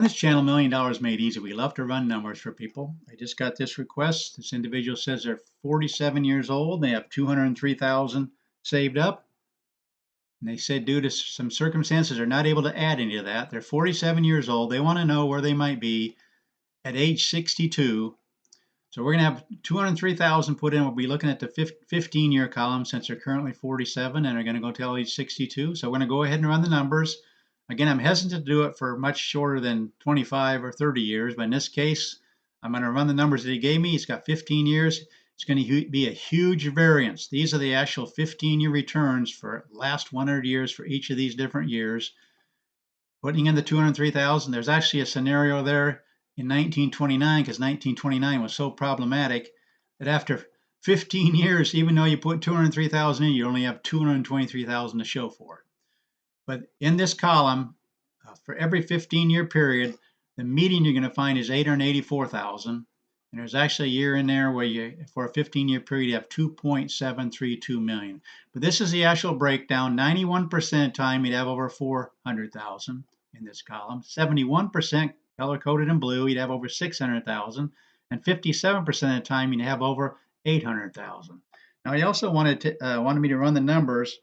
This channel, $1,000,000 Made Easy. We love to run numbers for people. I just got this request. This individual says they're 47 years old. They have 203,000 saved up. And they said due to some circumstances, they're not able to add any of that. They're 47 years old. They want to know where they might be at age 62. So we're going to have 203,000 put in. We'll be looking at the 15-year column since they're currently 47 and are going to go till age 62. So we're going to go ahead and run the numbers. Again, I'm hesitant to do it for much shorter than 25 or 30 years, but in this case, I'm going to run the numbers that he gave me. He's got 15 years. It's going to be a huge variance. These are the actual 15-year returns for last 100 years for each of these different years. Putting in the 203,000, there's actually a scenario there in 1929, because 1929 was so problematic that after 15 years, even though you put 203,000 in, you only have 223,000 to show for it. But in this column, for every 15-year period, the median you're going to find is 884,000. And there's actually a year in there where you, for a 15-year period, you have 2.732 million. But this is the actual breakdown. 91% of the time, you'd have over 400,000 in this column. 71% color-coded in blue, you'd have over 600,000. And 57% of the time, you'd have over 800,000. Now, he also wanted me to run the numbers.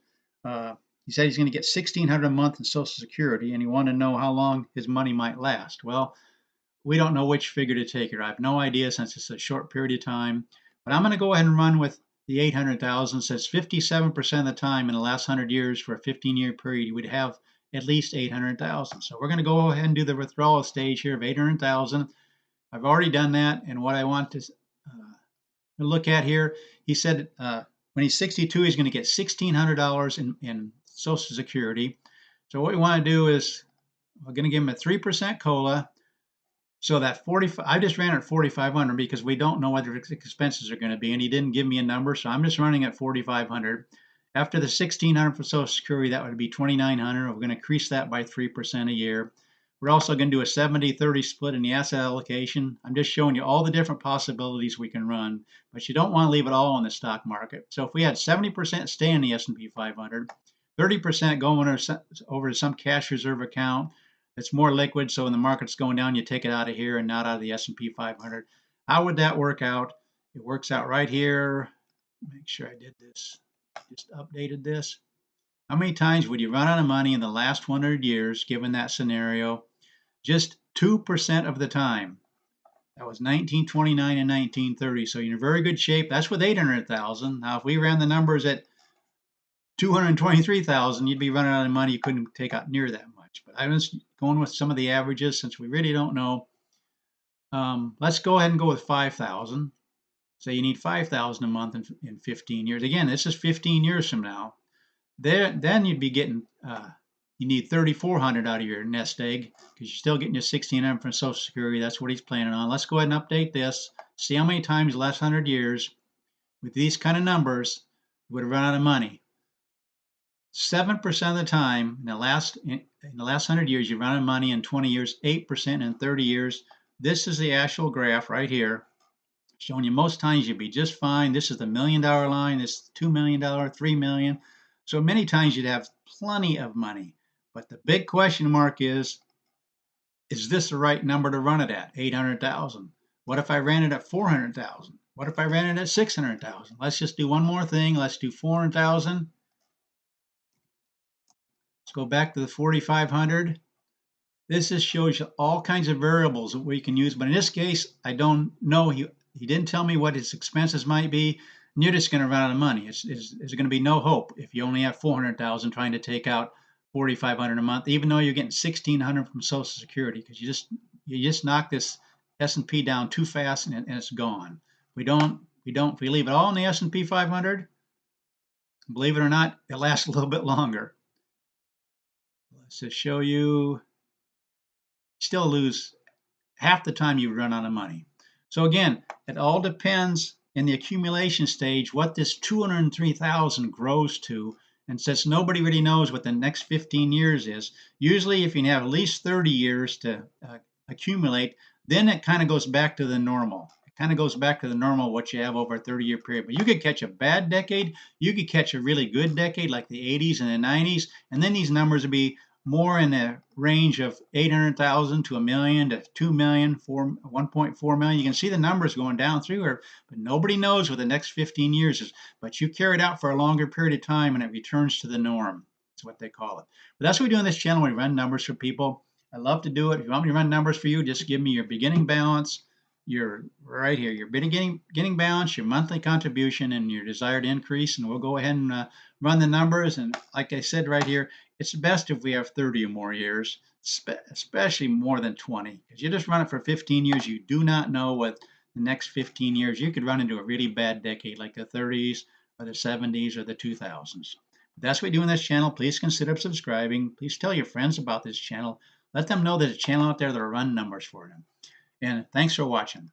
He said he's going to get $1,600 a month in Social Security, and he wanted to know how long his money might last. Well, we don't know which figure to take here. I have no idea since it's a short period of time. But I'm going to go ahead and run with the 800,000. Says 57% of the time in the last 100 years for a 15-year period, you would have at least 800,000. So we're going to go ahead and do the withdrawal stage here of 800,000. I've already done that, and what I want to look at here, he said when he's 62, he's going to get $1,600 in Social Security. So what we want to do is we're going to give him a 3% COLA. So that 45, I just ran it at 4,500 because we don't know what the expenses are going to be, and he didn't give me a number, so I'm just running at 4,500. After the 1,600 for Social Security, that would be 2,900. We're going to increase that by 3% a year. We're also going to do a 70-30 split in the asset allocation. I'm just showing you all the different possibilities we can run, but you don't want to leave it all in the stock market. So if we had 70% stay in the S&P 500, 30% going over to some cash reserve account that's more liquid, so when the market's going down, you take it out of here and not out of the S&P 500. How would that work out? It works out right here. Make sure I did this. Just updated this. How many times would you run out of money in the last 100 years, given that scenario? Just 2% of the time. That was 1929 and 1930. So you're in very good shape. That's with 800,000. Now, if we ran the numbers at 223,000, you'd be running out of money. You couldn't take out near that much. But I was going with some of the averages since we really don't know. Let's go ahead and go with 5,000. So you need 5,000 a month in 15 years. Again, this is 15 years from now. Then you'd be getting, you need 3,400 out of your nest egg because you're still getting your 1,600 from Social Security. That's what he's planning on. Let's go ahead and update this. See how many times the last 100 years with these kind of numbers you would have run out of money. 7% of the time in the last 100 years, you run out of money. In 20 years, 8% in 30 years. This is the actual graph right here, showing you most times you'd be just fine. This is the $1 million line. This is $2 million, $3 million. So many times you'd have plenty of money. But the big question mark is this the right number to run it at? 800,000. What if I ran it at 400,000? What if I ran it at 600,000? Let's just do one more thing. Let's do 400,000. Let's go back to the 4,500. This just shows you all kinds of variables that we can use. But in this case, I don't know. He didn't tell me what his expenses might be. And you're just going to run out of money. There's going to be no hope if you only have 400,000 trying to take out 4,500 a month, even though you're getting 1,600 from Social Security, because you just knock this S&P down too fast and it's gone. If we leave it all in the S&P 500, believe it or not, it lasts a little bit longer. Let's just show you. Still lose half the time you run out of money. So again, it all depends in the accumulation stage what this 203,000 grows to. And since nobody really knows what the next 15 years is, usually if you have at least 30 years to accumulate, then it kind of goes back to the normal. It kind of goes back to the normal what you have over a 30-year period. But you could catch a bad decade. You could catch a really good decade like the 80s and the 90s. And then these numbers would be more in the range of 800,000 to a million to 2 million, 1.4 million. You can see the numbers going down through here, but nobody knows what the next 15 years is. But you carry it out for a longer period of time and it returns to the norm. That's what they call it. But that's what we do on this channel. We run numbers for people. I love to do it. If you want me to run numbers for you, just give me your beginning balance, your right here, your beginning balance, your monthly contribution, and your desired increase, and we'll go ahead and run the numbers. And like I said right here, it's best if we have 30 or more years, especially more than 20, because you just run it for 15 years. You do not know what the next 15 years, you could run into a really bad decade like the 30s or the 70s or the 2000s. That's what we do on this channel. Please consider subscribing. Please tell your friends about this channel. Let them know there's a channel out there that will run numbers for them. And thanks for watching.